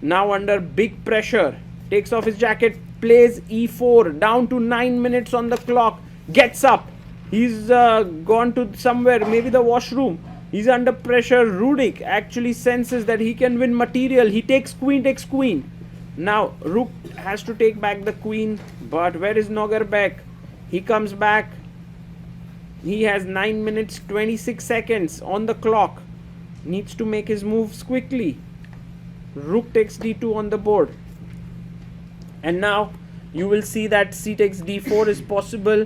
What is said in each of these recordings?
Now under big pressure, takes off his jacket, plays e4, down to 9 minutes on the clock, gets up. He's gone to somewhere, maybe the washroom. He's under pressure. Rudik actually senses that he can win material. He takes queen. Now Rook has to take back the queen, but where is Nogerbek? He comes back. He has 9 minutes 26 seconds on the clock. Needs to make his moves quickly. Rook takes d2 on the board. And now you will see that c takes d4 is possible.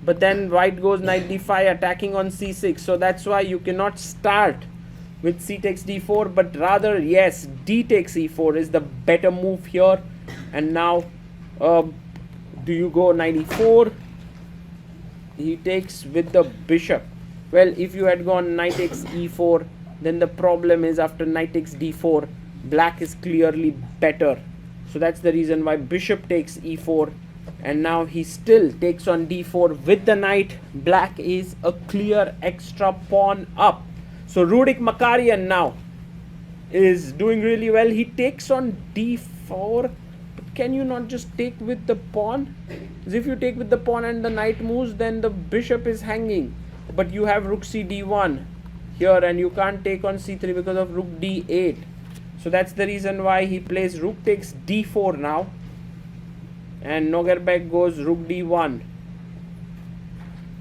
But then white goes knight d5 attacking on c6. So that's why you cannot start with c takes d4. But rather, yes, d takes e4 is the better move here. And now, do you go knight e4? He takes with the bishop. Well, if you had gone knight takes e4, then the problem is after knight takes d4, black is clearly better. So that's the reason why bishop takes e4. And now he still takes on d4 with the knight. Black is a clear extra pawn up. So Rudik Makarian now is doing really well. He takes on d4. But can you not just take with the pawn? Because if you take with the pawn and the knight moves, then the bishop is hanging. But you have rook c d1 here, and you can't take on c3 because of rook d8. So that's the reason why he plays rook takes d4 now. And Nogerbek goes rook d1.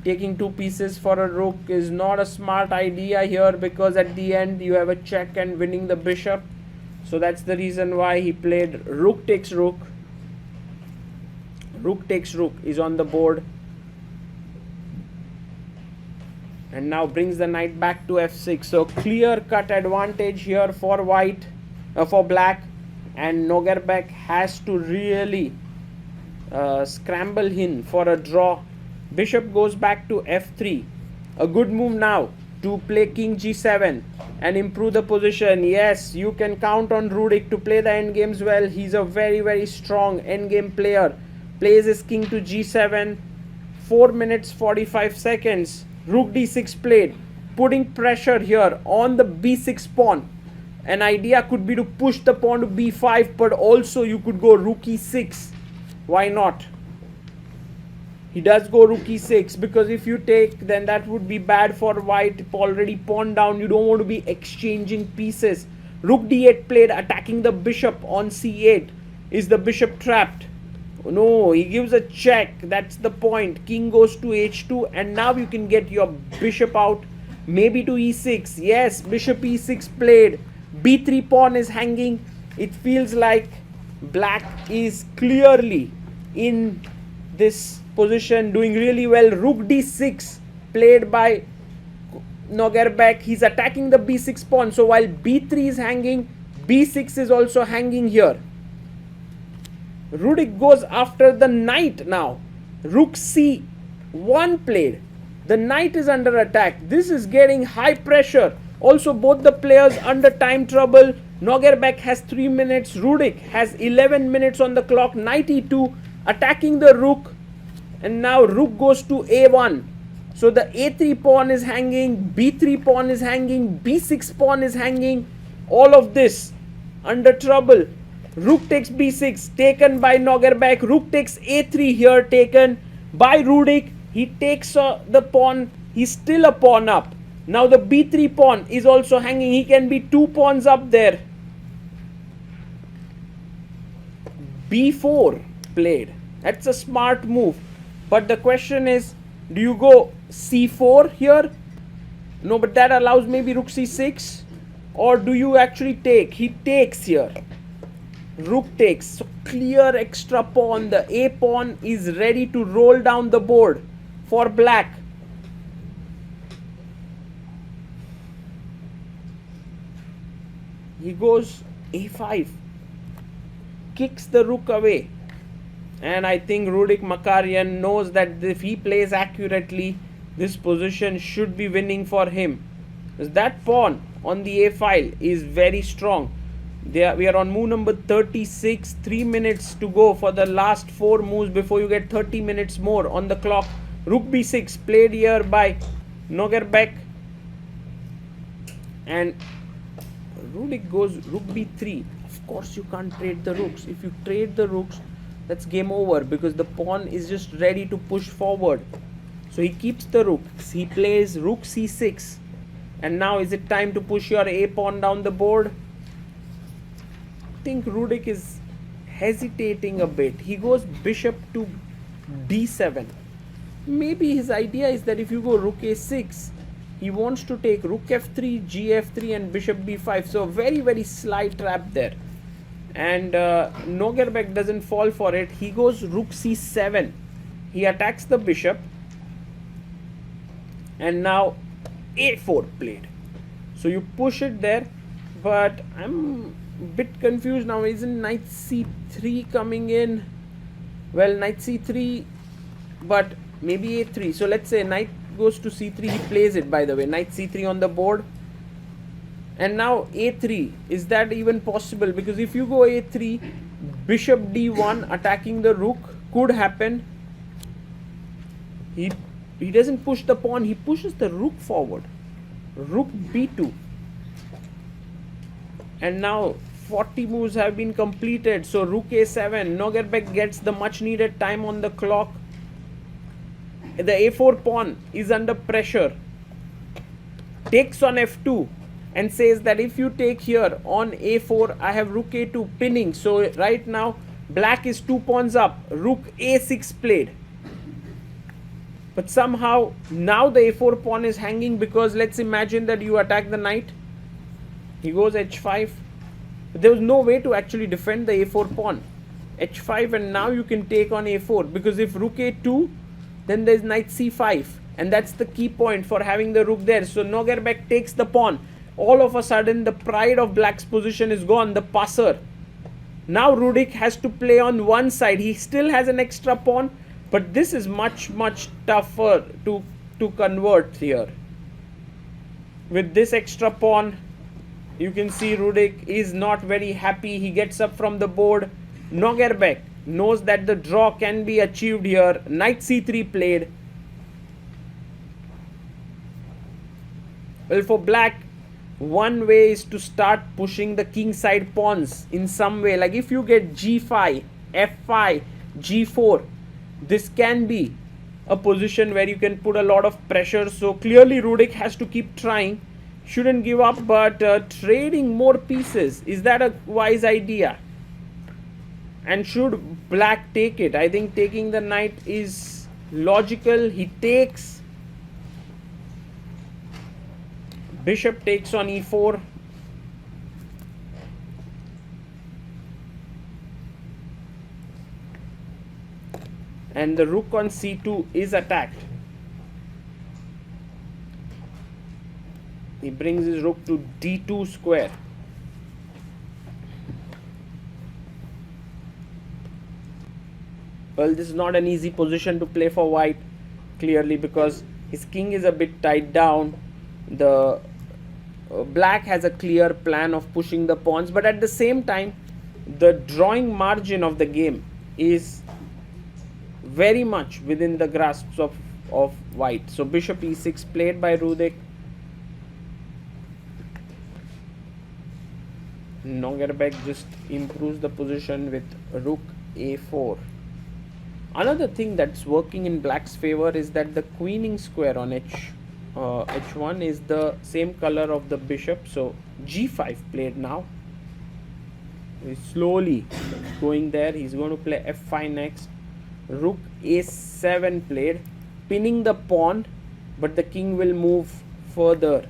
Taking two pieces for a rook is not a smart idea here, because at the end you have a check and winning the bishop. So that's the reason why he played rook takes rook. Rook takes rook is on the board. And now brings the knight back to f6. So clear cut advantage here for white, for black. And Nogerbek has to really scramble in for a draw. Bishop goes back to f3. A good move now to play king g7 and improve the position. Yes, you can count on Rudik to play the endgames well. He's a very, very strong endgame player. Plays his king to g7. 4 minutes 45 seconds. Rook d6 played, putting pressure here on the b6 pawn. An idea could be to push the pawn to b5, but also you could go rook e6. Why not? He does go rook e6, because if you take, then that would be bad for white. Already pawn down. You don't want to be exchanging pieces. Rook d8 played, attacking the bishop on c8. Is the bishop trapped? No, he gives a check. That's the point. King goes to h2, and now you can get your bishop out. Maybe to e6. Yes, bishop e6 played. b3 pawn is hanging. It feels like black is clearly in this position, doing really well. Rook d6 played by Nogerbek. He's attacking the b6 pawn. So while b3 is hanging, b6 is also hanging here. Rudik goes after the knight now. Rook c1 played. The knight is under attack. This is getting high pressure. Also, both the players under time trouble. Nogerbek has 3 minutes. Rudik has 11 minutes on the clock. Knight e2, attacking the rook. And now rook goes to a1. So the a3 pawn is hanging. b3 pawn is hanging. b6 pawn is hanging. All of this under trouble. Rook takes b6, taken by Nogerbek. Rook takes a3 here, taken by Rudik. He takes the pawn. He's still a pawn up. Now the b3 pawn is also hanging. He can be 2 pawns up there. b4 played. That's a smart move. But the question is, do you go c4 here? No, but that allows maybe rook c6. Or do you actually take? He takes here. Rook takes. So clear extra pawn. The a pawn is ready to roll down the board for black. He goes a5. Kicks the rook away. And I think Rudik Makarian knows that if he plays accurately, this position should be winning for him. Because that pawn on the a file is very strong. We are on move number 36. 3 minutes to go for the last 4 moves before you get 30 minutes more on the clock. Rook b6 played here by Nogerbek. And Rudik goes rook b3. Of course you can't trade the rooks. If you trade the rooks, that's game over, because the pawn is just ready to push forward. So he keeps the rooks. He plays rook c6. And now is it time to push your a pawn down the board? I think Rudik is hesitating a bit. He goes bishop to d7. Maybe his idea is that if you go rook a6, he wants to take rook f3, gf3 and bishop b5. So very, very sly trap there. And Nogerbek doesn't fall for it. He goes rook c7. He attacks the bishop. And now a4 played. So you push it there. But I'm a bit confused now. Isn't knight c3 coming in? Well, knight c3, but maybe a3. So let's say knight goes to c3. He plays it, by the way. Knight c3 on the board. And now a3. Is that even possible? Because if you go a3, bishop d1 attacking the rook could happen. He doesn't push the pawn. He pushes the rook forward. Rook b2. And now 40 moves have been completed. So rook a7. Nogerbek gets the much needed time on the clock. The a4 pawn is under pressure. Takes on f2 and says that if you take here on a4, I have rook a2 pinning. So right now black is 2 pawns up. Rook a6 played. But somehow now the a4 pawn is hanging, because let's imagine that you attack the knight. He goes h5. But there was no way to actually defend the a4 pawn. h5, and now you can take on a4, because if rook a2, then there's knight c5. And that's the key point for having the rook there. So Nogerbek takes the pawn. All of a sudden the pride of black's position is gone, the passer. Now Rudik has to play on one side. He still has an extra pawn, but this is much, much tougher to convert here. With this extra pawn, you can see Rudik is not very happy. He gets up from the board. Nogerbek knows that the draw can be achieved here. Knight c3 played. Well, for black, one way is to start pushing the king side pawns in some way. Like if you get g5, f5, g4, this can be a position where you can put a lot of pressure. So clearly Rudik has to keep trying. Shouldn't give up, but trading more pieces, is that a wise idea? And should black take it? I think taking the knight is logical. He takes. Bishop takes on e4. And the rook on c2 is attacked. He brings his rook to d2 square. Well, this is not an easy position to play for white, clearly, because his king is a bit tied down. The black has a clear plan of pushing the pawns, but at the same time, the drawing margin of the game is very much within the grasps of white. So bishop e6 played by Rudik. Nogerbek just improves the position with rook a4. Another thing that's working in black's favor is that the queening square on h1 is the same color of the bishop. So g5 played now. He's slowly going there. He's going to play f5 next. Rook a7 played, pinning the pawn, but the king will move further.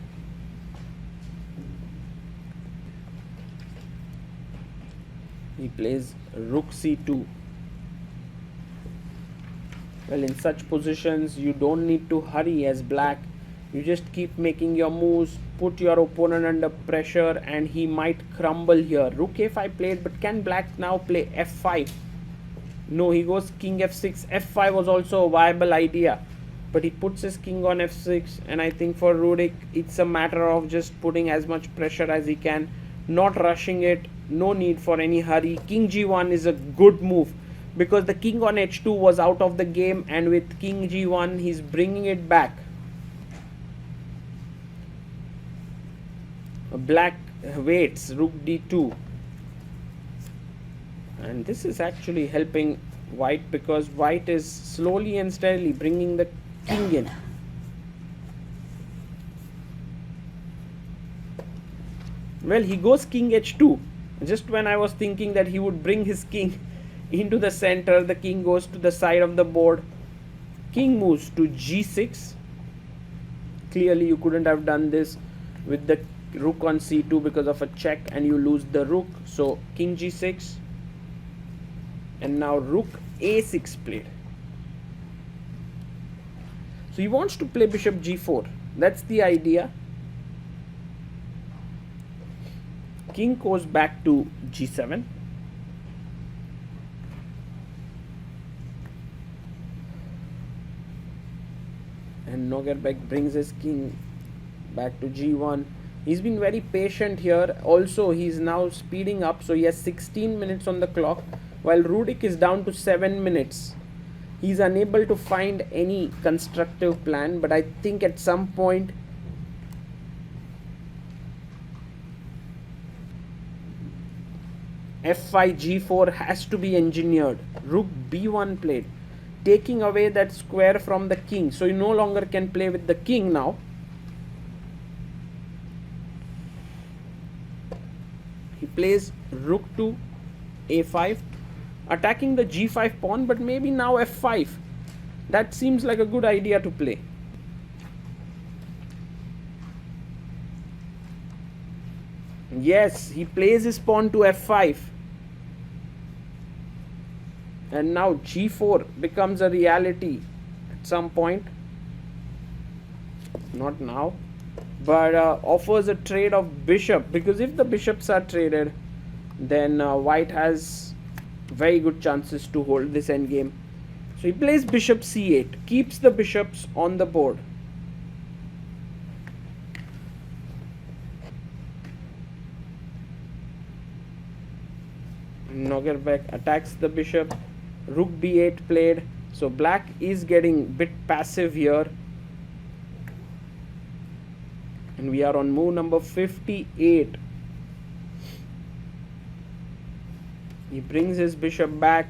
He plays rook c2. Well, in such positions, you don't need to hurry as black. You just keep making your moves, put your opponent under pressure, and he might crumble here. Rook a5 played, but can black now play f5? No, he goes king f6. f5 was also a viable idea, but he puts his king on f6, and I think for Rudik, it's a matter of just putting as much pressure as he can, not rushing it. No need for any hurry. King g1 is a good move, because the king on h2 was out of the game, and with king g1 he's bringing it back. Black waits, rook d2. And this is actually helping white because white is slowly and steadily bringing the king in. Well, he goes king h2. Just when I was thinking that he would bring his king into the center, the king goes to the side of the board. King moves to g6. Clearly you couldn't have done this with the rook on c2 because of a check and you lose the rook. So king g6. And now rook a6 played. So he wants to play bishop g4. That's the idea. King goes back to g7. And Nogerbek brings his king back to g1. He's been very patient here. Also, he's now speeding up. So he has 16 minutes on the clock, while Rudik is down to 7 minutes. He's unable to find any constructive plan, but I think at some point f5 g4 has to be engineered. Rook b1 played, taking away that square from the king, so you no longer can play with the king now. He plays rook to a5, attacking the g5 pawn, but maybe now f5. That seems like a good idea to play. Yes, he plays his pawn to f5. And now g4 becomes a reality at some point. Not now. But offers a trade of bishop. Because if the bishops are traded, then white has very good chances to hold this endgame. So he plays bishop c8. Keeps the bishops on the board. Nogerbek attacks the bishop. Rook b8 played. So black is getting a bit passive here. And we are on move number 58. He brings his bishop back.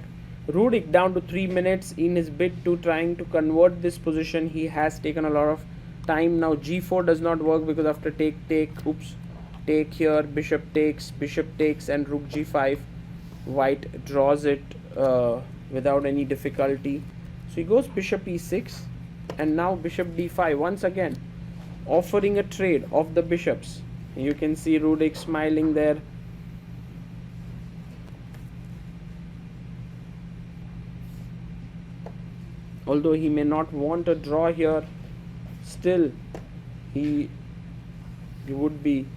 Rudik down to 3 minutes in his bid to trying to convert this position. He has taken a lot of time. Now g4 does not work because after take, oops, take here, bishop takes, and rook g5. White draws it without any difficulty. So he goes bishop e6 and now bishop d5 once again, offering a trade of the bishops. You can see Rudik smiling there. Although he may not want a draw here, still he would be,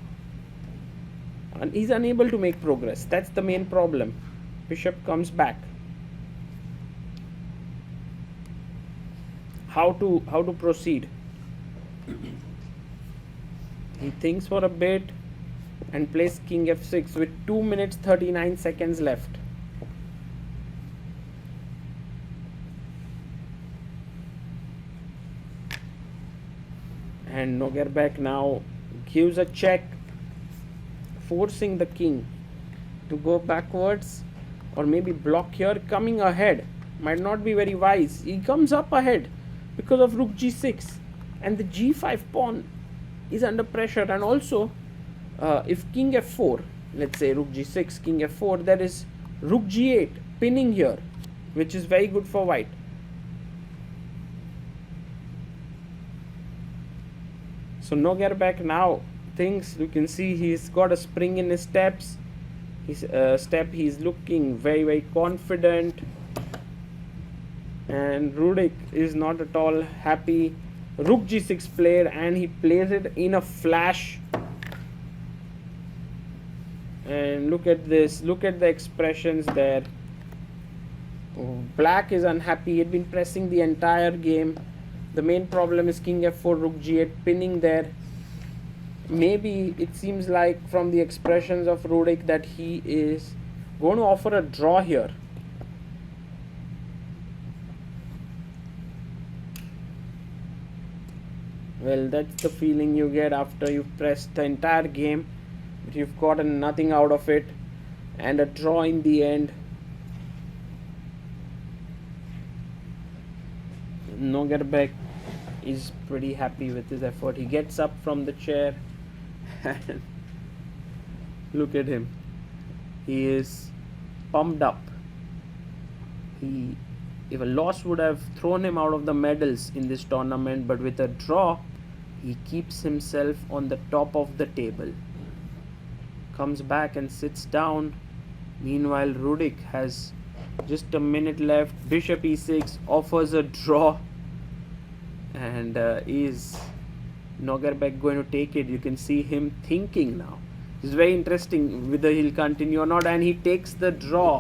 and he's unable to make progress. That's the main problem. Bishop comes back. How to proceed? He thinks for a bit and plays king f6 with 2 minutes 39 seconds left. And Nogerbek now gives a check, forcing the king to go backwards or maybe block here. Coming ahead might not be very wise. He comes up ahead because of rook g6 and the g5 pawn is under pressure. And also if king f4, let's say rook g6, king f4, there is rook g8 pinning here, which is very good for white. So Nogerbek now thinks, you can see he's got a spring in his steps. He's looking very confident, and Rudik is not at all happy. Rook g6 played and he plays it in a flash. And look at this, look at the expressions there. Black is unhappy. He had been pressing the entire game. The main problem is king f4, rook g8 pinning there. Maybe it seems like from the expressions of Rudik that he is going to offer a draw here. Well, that's the feeling you get after you've pressed the entire game, but you've gotten nothing out of it, and a draw in the end. Nogerbek is pretty happy with his effort. He gets up from the chair and look at him. He is pumped up. If a loss would have thrown him out of the medals in this tournament, but with a draw, he keeps himself on the top of the table. Comes back and sits down. Meanwhile, Rudik has just a minute left. Bishop e6 offers a draw. And is Nogerbek going to take it? You can see him thinking now. It's very interesting whether he'll continue or not. And he takes the draw.